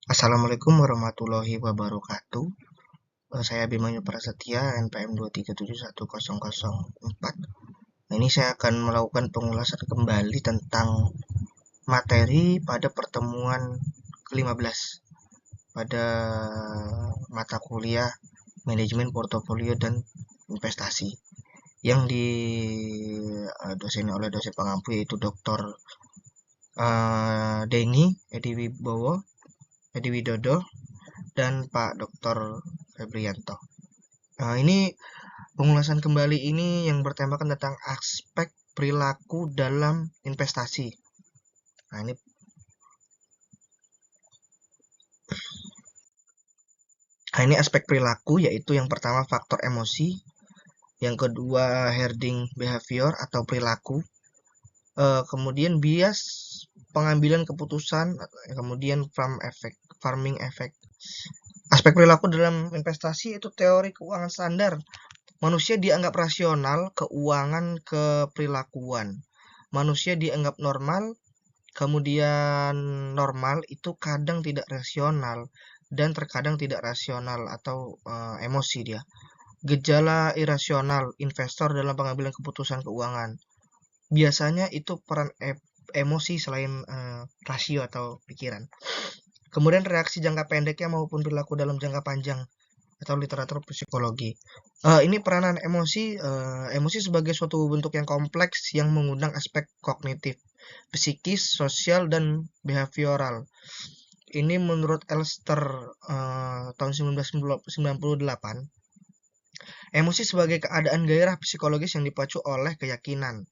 Assalamualaikum warahmatullahi wabarakatuh. Saya Abimanyu Prasetya, NPM 2371004. Nah, ini saya akan melakukan pengulasan kembali tentang materi pada pertemuan ke-15 pada mata kuliah Manajemen Portofolio dan Investasi yang doseni oleh dosen pengampu yaitu Dr. Denny Edi Widodo dan Pak Dr. Febrianto. Ini pengulasan kembali ini yang bertemakan tentang aspek perilaku dalam investasi. Ini aspek perilaku yaitu yang pertama faktor emosi, yang kedua herding behavior atau perilaku, kemudian bias pengambilan keputusan, kemudian farming effect. Aspek perilaku dalam investasi itu teori keuangan standar. Manusia dianggap rasional, keuangan keperilakuan. Manusia dianggap normal, kemudian normal itu kadang tidak rasional dan terkadang tidak rasional atau emosi dia. Gejala irasional investor dalam pengambilan keputusan keuangan. Biasanya itu peran emosi selain rasio atau pikiran. Kemudian reaksi jangka pendeknya maupun perilaku dalam jangka panjang atau literatur psikologi. Ini peranan emosi, emosi sebagai suatu bentuk yang kompleks yang mengundang aspek kognitif, psikis, sosial, dan behavioral. Ini menurut Elster tahun 1998. Emosi sebagai keadaan gairah psikologis yang dipacu oleh keyakinan,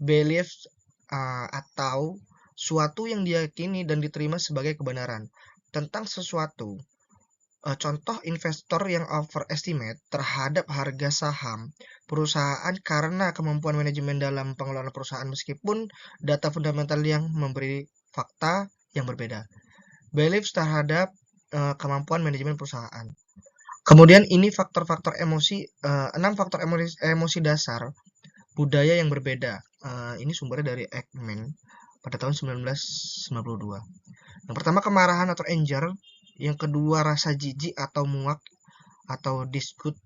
belief, atau suatu yang diyakini dan diterima sebagai kebenaran tentang sesuatu. Contoh investor yang overestimate terhadap harga saham perusahaan karena kemampuan manajemen dalam pengelolaan perusahaan meskipun data fundamental yang memberi fakta yang berbeda. Beliefs terhadap kemampuan manajemen perusahaan. Kemudian ini faktor-faktor emosi, 6 faktor emosi dasar budaya yang berbeda. Ini sumbernya dari Ekman pada tahun 1992. Yang pertama kemarahan atau anger, yang kedua rasa jijik atau muak atau disgust,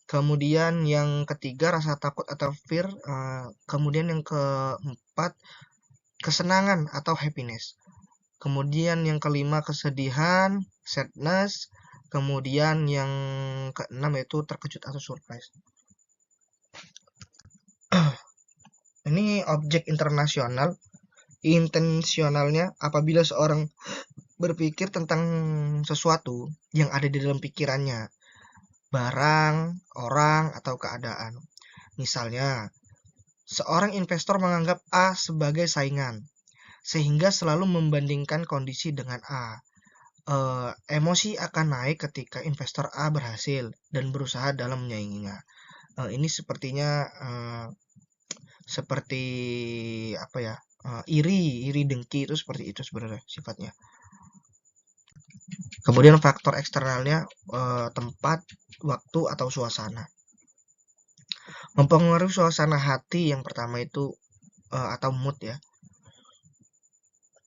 kemudian yang ketiga rasa takut atau fear, kemudian yang keempat kesenangan atau happiness, kemudian yang kelima kesedihan, sadness, kemudian yang keenam yaitu terkejut atau surprise. Ini objek internasional, intensionalnya apabila seorang berpikir tentang sesuatu yang ada di dalam pikirannya, barang, orang, atau keadaan. Misalnya, seorang investor menganggap A sebagai saingan, sehingga selalu membandingkan kondisi dengan A. Emosi akan naik ketika investor A berhasil dan berusaha dalam menyainginya. Ini sepertinya seperti apa ya? Iri dengki itu seperti itu sebenarnya sifatnya. Kemudian faktor eksternalnya tempat, waktu, atau suasana. Mempengaruhi suasana hati yang pertama itu atau mood ya.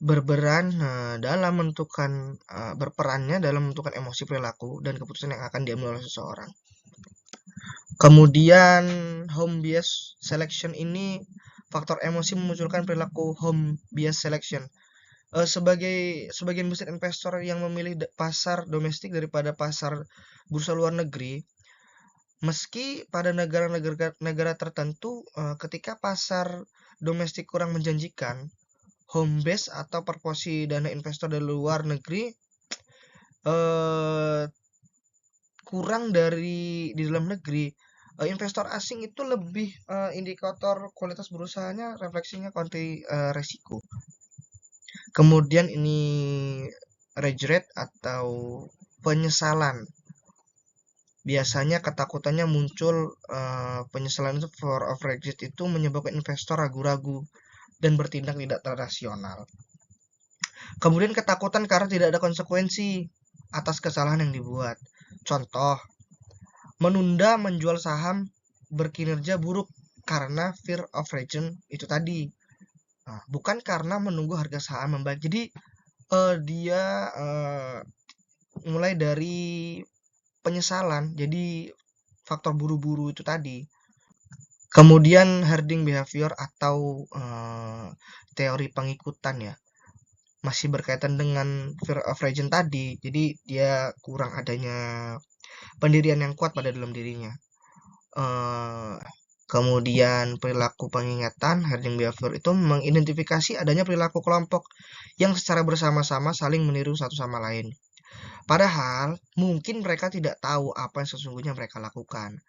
Berperannya dalam menentukan emosi, perilaku, dan keputusan yang akan diambil oleh seseorang. Kemudian home bias selection ini faktor emosi memunculkan perilaku home bias selection. Sebagian besar investor yang memilih pasar domestik daripada pasar bursa luar negeri, meski pada negara tertentu ketika pasar domestik kurang menjanjikan, home base atau proporsi dana investor dari luar negeri kurang dari di dalam negeri, investor asing itu lebih indikator kualitas berusahanya refleksinya resiko. Kemudian ini regret atau penyesalan. Biasanya ketakutannya muncul, penyesalan itu fear of regret itu menyebabkan investor ragu-ragu dan bertindak tidak rasional. Kemudian ketakutan karena tidak ada konsekuensi atas kesalahan yang dibuat. Contoh, menunda menjual saham berkinerja buruk karena fear of regret itu tadi. Bukan karena menunggu harga saham membaik. Jadi dia mulai dari penyesalan, jadi faktor buru-buru itu tadi. Kemudian herding behavior atau teori pengikutan ya, masih berkaitan dengan fear of region tadi. Jadi dia kurang adanya pendirian yang kuat pada dalam dirinya. Eh, Kemudian perilaku pengingatan, herding behavior itu mengidentifikasi adanya perilaku kelompok yang secara bersama-sama saling meniru satu sama lain. Padahal mungkin mereka tidak tahu apa yang sesungguhnya mereka lakukan.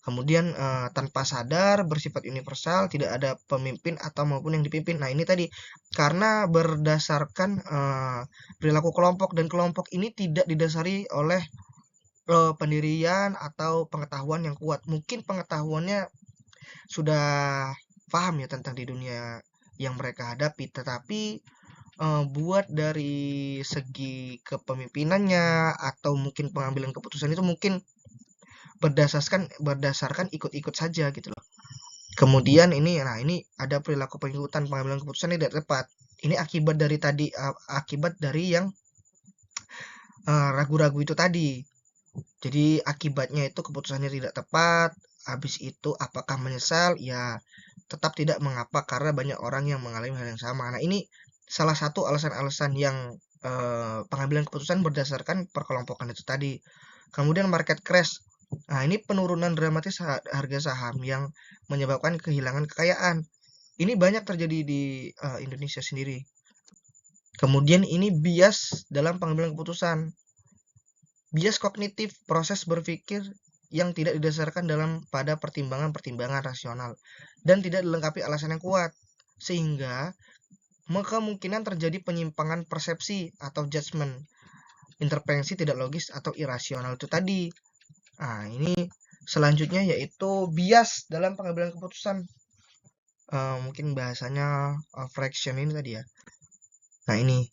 Kemudian tanpa sadar bersifat universal, tidak ada pemimpin atau maupun yang dipimpin. Nah ini tadi karena berdasarkan perilaku kelompok, dan kelompok ini tidak didasari oleh pendirian atau pengetahuan yang kuat. Mungkin pengetahuannya sudah paham ya tentang di dunia yang mereka hadapi, tetapi buat dari segi kepemimpinannya atau mungkin pengambilan keputusan itu mungkin berdasarkan ikut-ikut saja gitu loh. Kemudian ini ada perilaku pengikutan, pengambilan keputusan tidak tepat. Ini akibat dari tadi, akibat dari yang ragu-ragu itu tadi. Jadi akibatnya itu keputusannya tidak tepat. Habis itu apakah menyesal? Ya tetap tidak mengapa karena banyak orang yang mengalami hal yang sama. Nah ini salah satu alasan-alasan yang pengambilan keputusan berdasarkan perkelompokan itu tadi. Kemudian market crash. Nah, ini penurunan dramatis harga saham yang menyebabkan kehilangan kekayaan. Ini banyak terjadi di Indonesia sendiri. Kemudian ini bias dalam pengambilan keputusan. Bias kognitif, proses berpikir yang tidak didasarkan pada pertimbangan-pertimbangan rasional dan tidak dilengkapi alasan yang kuat, sehingga kemungkinan terjadi penyimpangan persepsi atau judgement, intervensi tidak logis atau irasional itu tadi. Nah, ini selanjutnya yaitu bias dalam pengambilan keputusan. Mungkin bahasanya fraction ini tadi ya. Nah, ini.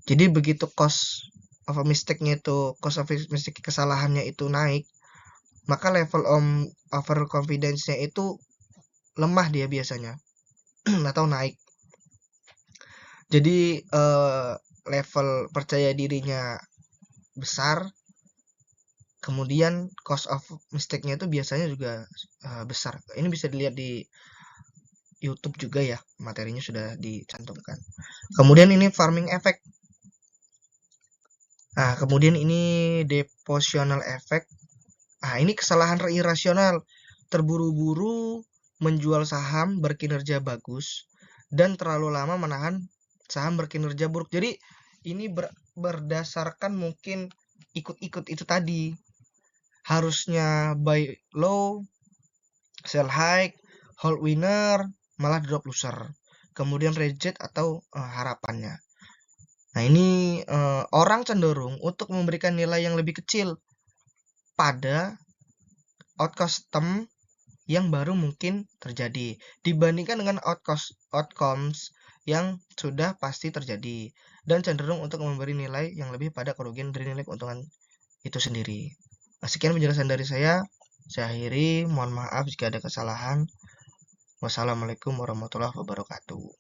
Jadi begitu cost of a mistake-nya itu, cost of mistake kesalahannya itu naik, maka level overconfidence-nya itu lemah dia biasanya atau naik. Jadi level percaya dirinya besar, kemudian cost of mistake-nya itu biasanya juga besar. Ini bisa dilihat di YouTube juga ya, materinya sudah dicantumkan. Kemudian ini farming effect. Nah, kemudian ini depositional effect. Nah, ini kesalahan irasional, terburu-buru menjual saham berkinerja bagus dan terlalu lama menahan saham berkinerja buruk. Jadi ini berdasarkan mungkin ikut-ikut itu tadi. Harusnya buy low, sell high, hold winner, malah drop loser. Kemudian reject atau harapannya. Nah, ini orang cenderung untuk memberikan nilai yang lebih kecil pada outcome yang baru mungkin terjadi dibandingkan dengan outcomes yang sudah pasti terjadi, dan cenderung untuk memberi nilai yang lebih pada kerugian dari nilai keuntungan itu sendiri. Nah, sekian penjelasan dari saya akhiri, mohon maaf jika ada kesalahan. Wassalamualaikum warahmatullahi wabarakatuh.